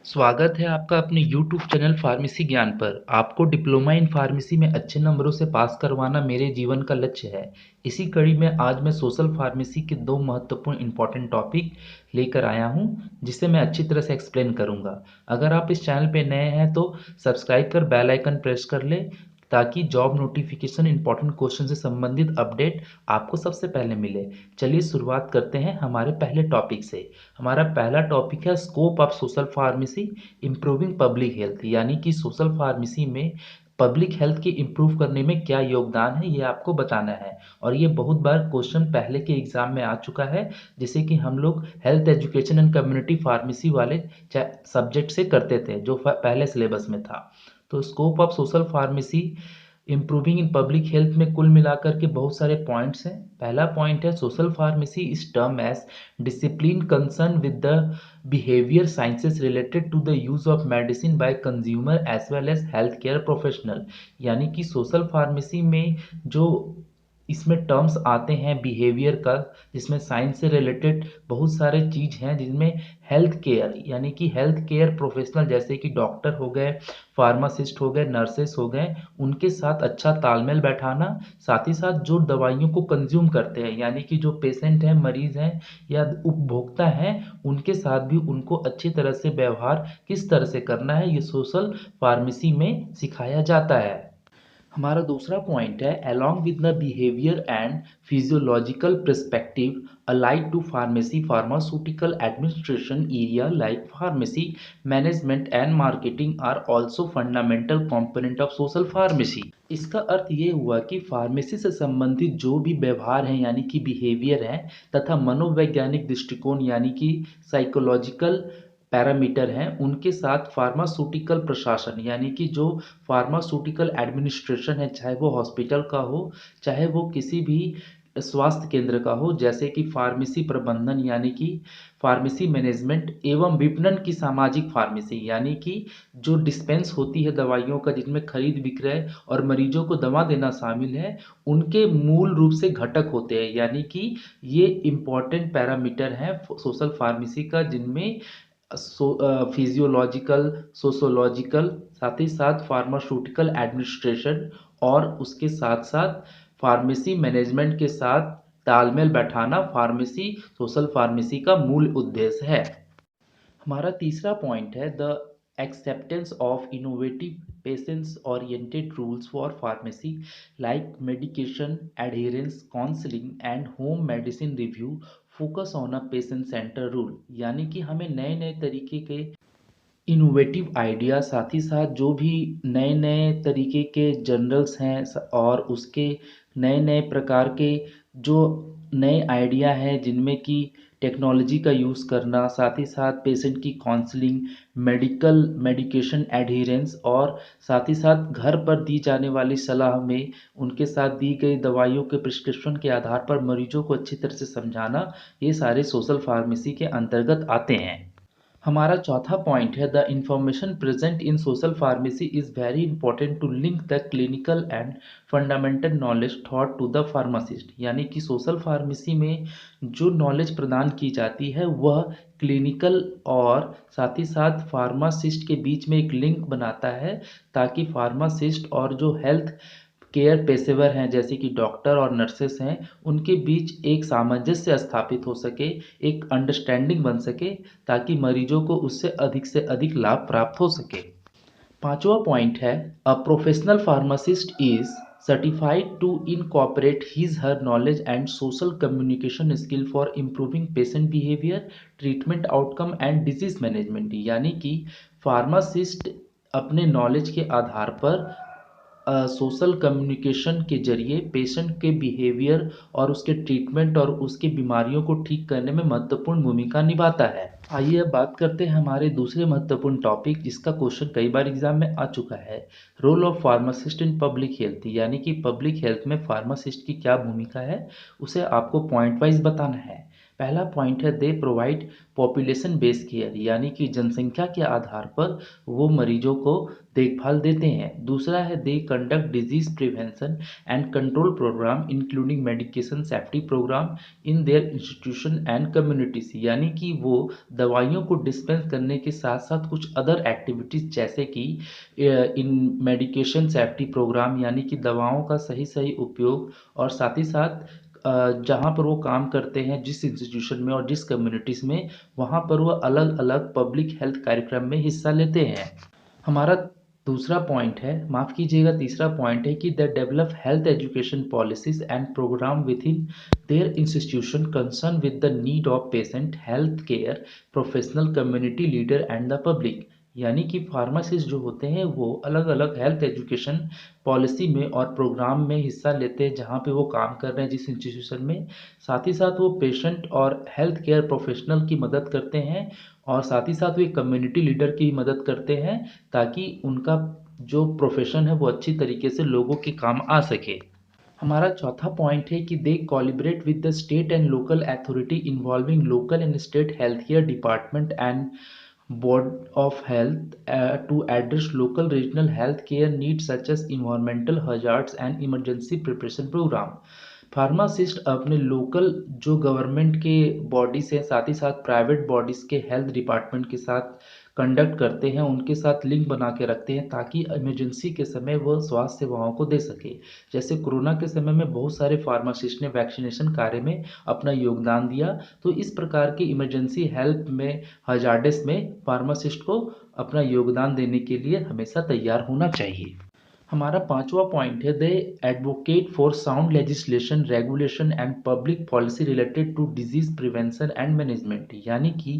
स्वागत है आपका अपने YouTube चैनल फार्मेसी ज्ञान पर। आपको डिप्लोमा इन फार्मेसी में अच्छे नंबरों से पास करवाना मेरे जीवन का लक्ष्य है। इसी कड़ी में आज मैं सोशल फार्मेसी के दो महत्वपूर्ण इंपॉर्टेंट टॉपिक लेकर आया हूं, जिसे मैं अच्छी तरह से एक्सप्लेन करूंगा। अगर आप इस चैनल पे नए हैं तो सब्सक्राइब कर बेल आइकन प्रेस कर ले, ताकि जॉब नोटिफिकेशन इंपॉर्टेंट क्वेश्चन से संबंधित अपडेट आपको सबसे पहले मिले। चलिए शुरुआत करते हैं हमारे पहले टॉपिक से। हमारा पहला टॉपिक है scope of social pharmacy improving public health, यानी कि सोशल फार्मेसी में पब्लिक हेल्थ के इम्प्रूव करने में क्या योगदान है, ये आपको बताना है। और ये बहुत बार क्वेश्चन पहले के एग्जाम में आ चुका है, जैसे कि हम लोग health education and community pharmacy वाले सब्जेक्ट से करते थे, जो पहले सिलेबस में था। तो scope of social pharmacy improving in public health में कुल मिलाकर के बहुत सारे पॉइंट्स हैं। पहला पॉइंट है social pharmacy is term as discipline concern with the behaviour sciences related to the use of medicine by consumer as well as health care professional. यानी कि सोशल फार्मेसी में जो इसमें टर्म्स आते हैं बिहेवियर का, जिसमें साइंस से रिलेटेड बहुत सारे चीज़ हैं, जिनमें हेल्थ केयर यानी कि हेल्थ केयर प्रोफेशनल जैसे कि डॉक्टर हो गए, फार्मासिस्ट हो गए, नर्सेस हो गए, उनके साथ अच्छा तालमेल बैठाना। साथ ही साथ जो दवाइयों को कंज्यूम करते हैं, यानी कि जो पेशेंट हैं, मरीज हैं या उपभोक्ता हैं, उनके साथ भी उनको अच्छी तरह से व्यवहार किस तरह से करना है, ये सोशल फार्मेसी में सिखाया जाता है। हमारा दूसरा पॉइंट है along with the behaviour and physiological perspective allied to pharmacy pharmaceutical administration area like pharmacy management and marketing are also fundamental component of social pharmacy. इसका अर्थ ये हुआ कि फार्मेसी से संबंधित जो भी व्यवहार हैं, यानी कि बिहेवियर हैं, तथा मनोवैज्ञानिक दृष्टिकोण यानी कि साइकोलॉजिकल पैरामीटर हैं, उनके साथ फार्मास्यूटिकल प्रशासन यानी कि जो फार्मास्यूटिकल एडमिनिस्ट्रेशन है, चाहे वो हॉस्पिटल का हो, चाहे वो किसी भी स्वास्थ्य केंद्र का हो, जैसे कि फार्मेसी प्रबंधन यानी कि फार्मेसी मैनेजमेंट एवं विपणन की सामाजिक फार्मेसी, यानी कि जो डिस्पेंस होती है दवाइयों का, जिनमें खरीद विक्रय और मरीजों को दवा देना शामिल है, उनके मूल रूप से घटक होते हैं। यानी कि ये इम्पॉर्टेंट पैरामीटर हैं सोशल फार्मेसी का, जिनमें फिजियोलॉजिकल, सोशोलॉजिकल, साथ ही साथ फार्मास्यूटिकल एडमिनिस्ट्रेशन और उसके साथ साथ फार्मेसी मैनेजमेंट के साथ तालमेल बैठाना फार्मेसी सोशल फार्मेसी का मूल उद्देश्य है। हमारा तीसरा पॉइंट है the acceptance of innovative patients oriented rules for pharmacy like medication adherence counselling and home medicine review focus on a patient centre rule. यानी कि हमें नए नए तरीके के इनोवेटिव आइडिया, साथ ही साथ जो भी नए नए तरीके के जर्नल्स हैं और उसके नए नए प्रकार के जो नए आइडिया हैं, जिनमें कि टेक्नोलॉजी का यूज़ करना, साथ ही साथ पेशेंट की काउंसलिंग, मेडिकल मेडिकेशन एडहेरेंस और साथ ही साथ घर पर दी जाने वाली सलाह में उनके साथ दी गई दवाइयों के प्रिस्क्रिप्शन के आधार पर मरीजों को अच्छी तरह से समझाना, ये सारे सोशल फार्मेसी के अंतर्गत आते हैं। हमारा चौथा पॉइंट है the information present in social pharmacy is very important to link the clinical and fundamental knowledge thought to the pharmacist. यानी कि सोशल फार्मेसी में जो नॉलेज प्रदान की जाती है, वह क्लिनिकल और साथ ही साथ फार्मासिस्ट के बीच में एक लिंक बनाता है, ताकि फार्मासिस्ट और जो हेल्थ केयर पेशेवर हैं, जैसे कि डॉक्टर और नर्सेस हैं, उनके बीच एक सामंजस्य स्थापित हो सके, एक अंडरस्टैंडिंग बन सके, ताकि मरीजों को उससे अधिक लाभ प्राप्त हो सके। पांचवा पॉइंट है a professional pharmacist is certified to incorporate his her knowledge and social communication skill for improving patient behaviour, treatment outcome and disease management. यानी कि फार्मासिस्ट अपने नॉलेज के आधार पर सोशल कम्युनिकेशन के जरिए पेशेंट के बिहेवियर और उसके ट्रीटमेंट और उसके बीमारियों को ठीक करने में महत्वपूर्ण भूमिका निभाता है। आइए अब बात करते हैं हमारे दूसरे महत्वपूर्ण टॉपिक, जिसका क्वेश्चन कई बार एग्जाम में आ चुका है, role of pharmacist in public health. यानी कि पब्लिक हेल्थ में फार्मासिस्ट की क्या भूमिका है, उसे आपको पॉइंट वाइज बताना है। पहला पॉइंट है they provide population based care, यानी कि जनसंख्या के आधार पर वो मरीजों को देखभाल देते हैं। दूसरा है they conduct disease prevention and control programme including medication safety programme in their institution and communities, यानी कि वो दवाइयों को डिस्पेंस करने के साथ साथ कुछ अदर एक्टिविटीज़ जैसे कि इन मेडिकेशन सेफ्टी प्रोग्राम, यानी कि दवाओं का सही सही उपयोग, और साथ ही साथ जहाँ पर वो काम करते हैं जिस इंस्टीट्यूशन में और जिस कम्युनिटीज़ में, वहाँ पर वो अलग अलग पब्लिक हेल्थ कार्यक्रम में हिस्सा लेते हैं। हमारा दूसरा पॉइंट है, माफ़ कीजिएगा तीसरा पॉइंट है कि the develop health education policies and programme within their institution concern with the need of patient health care professional community leader and the public, यानी कि फार्मासिस्ट जो होते हैं वो अलग अलग हेल्थ एजुकेशन पॉलिसी में और प्रोग्राम में हिस्सा लेते हैं जहाँ पे वो काम कर रहे हैं जिस इंस्टीट्यूशन में। साथ ही साथ वो पेशेंट और हेल्थ केयर प्रोफेशनल की मदद करते हैं, और साथ ही साथ वो एक कम्युनिटी लीडर की मदद करते हैं ताकि उनका जो प्रोफेशन है वो अच्छी तरीके से लोगों के काम आ सके। हमारा चौथा पॉइंट है कि they collaborate with the state and local authority involving local and state health care department and board of health to address local regional health care needs such as environmental hazards and emergency preparation program। Pharmacist अपने local जो government के bodies हैं साथ ही साथ private bodies के health department के साथ conduct करते हैं, उनके साथ लिंक बना के रखते हैं ताकि इमरजेंसी के समय वह स्वास्थ्य सेवाओं को दे सके। जैसे कोरोना के समय में बहुत सारे फार्मासिस्ट ने वैक्सीनेशन कार्य में अपना योगदान दिया, तो इस प्रकार की इमरजेंसी हेल्प में हजार्डस में फार्मासिस्ट को अपना योगदान देने के लिए हमेशा तैयार होना चाहिए। हमारा पांचवा पॉइंट है they advocate for sound legislation regulation and public policy related to disease prevention and management, यानी कि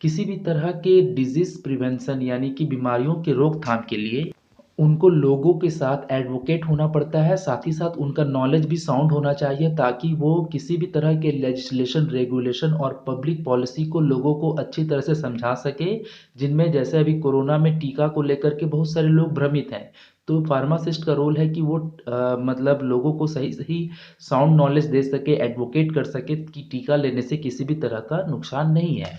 किसी भी तरह के डिजीज प्रिवेंशन यानी कि बीमारियों के रोकथाम के लिए उनको लोगों के साथ एडवोकेट होना पड़ता है, साथ ही साथ उनका नॉलेज भी साउंड होना चाहिए ताकि वो किसी भी तरह के लेजिस्लेशन रेगुलेशन और पब्लिक पॉलिसी को लोगों को अच्छी तरह से समझा सके, जिनमें जैसे अभी कोरोना में टीका को लेकर के बहुत सारे लोग भ्रमित हैं। तो फार्मासिस्ट का रोल है कि वो मतलब लोगों को सही सही साउंड नॉलेज दे सके, एडवोकेट कर सके कि टीका लेने से किसी भी तरह का नुकसान नहीं है।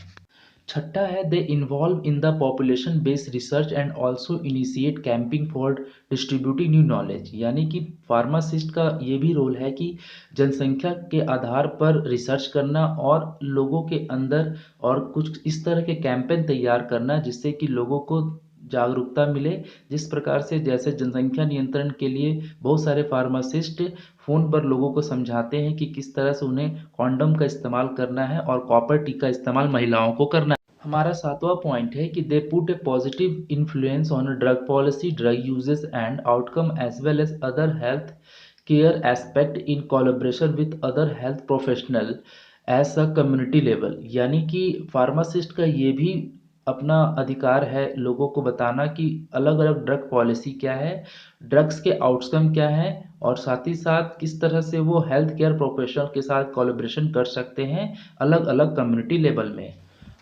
छठा है they involve in the population based research and also initiate camping for distributing new knowledge, यानी कि फार्मासिस्ट का ये भी रोल है कि जनसंख्या के आधार पर रिसर्च करना और लोगों के अंदर और कुछ इस तरह के कैंपेन तैयार करना जिससे कि लोगों को जागरूकता मिले। जिस प्रकार से जैसे जनसंख्या नियंत्रण के लिए बहुत सारे फार्मासिस्ट फ़ोन पर लोगों को समझाते हैं कि किस तरह से उन्हें कॉन्डम का इस्तेमाल करना है और कॉपर टी का इस्तेमाल महिलाओं को करना है। हमारा सातवां पॉइंट है कि they put a positive influence on drug policy drug uses and outcome as well as other health care aspect in collaboration with other health professional as a community level, यानी कि फार्मासिस्ट का ये भी अपना अधिकार है लोगों को बताना कि अलग अलग ड्रग पॉलिसी क्या है, ड्रग्स के आउटकम क्या है, और साथ ही साथ किस तरह से वो हेल्थ केयर प्रोफेशनल के साथ कोलैबोरेशन कर सकते हैं अलग अलग कम्युनिटी लेवल में।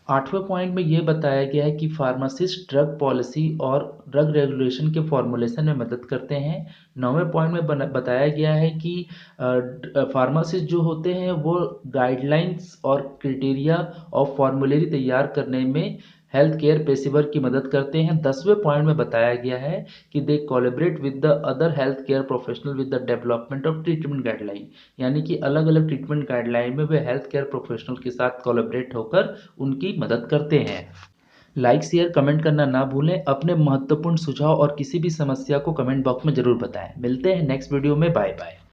आठवें पॉइंट में ये बताया गया है कि फार्मासिस्ट ड्रग पॉलिसी और ड्रग रेगुलेशन के फॉर्मुलेशन में मदद करते हैं। नौवें पॉइंट में बताया गया है कि फार्मासिस्ट जो होते हैं वो गाइडलाइंस और क्राइटेरिया और फॉर्मूलेरी तैयार करने में हेल्थ केयर पेशेवर की मदद करते हैं। 10वें पॉइंट में बताया गया है कि they collaborate with the other health care professional with the development of treatment guideline, यानी कि अलग अलग ट्रीटमेंट गाइडलाइन में वे हेल्थ केयर प्रोफेशनल के साथ कोलैबोरेट होकर उनकी मदद करते हैं। लाइक शेयर कमेंट करना ना भूलें। अपने महत्वपूर्ण सुझाव और किसी भी समस्या को कमेंट बॉक्स में ज़रूर बताएं। मिलते हैं नेक्स्ट वीडियो में। Bye bye.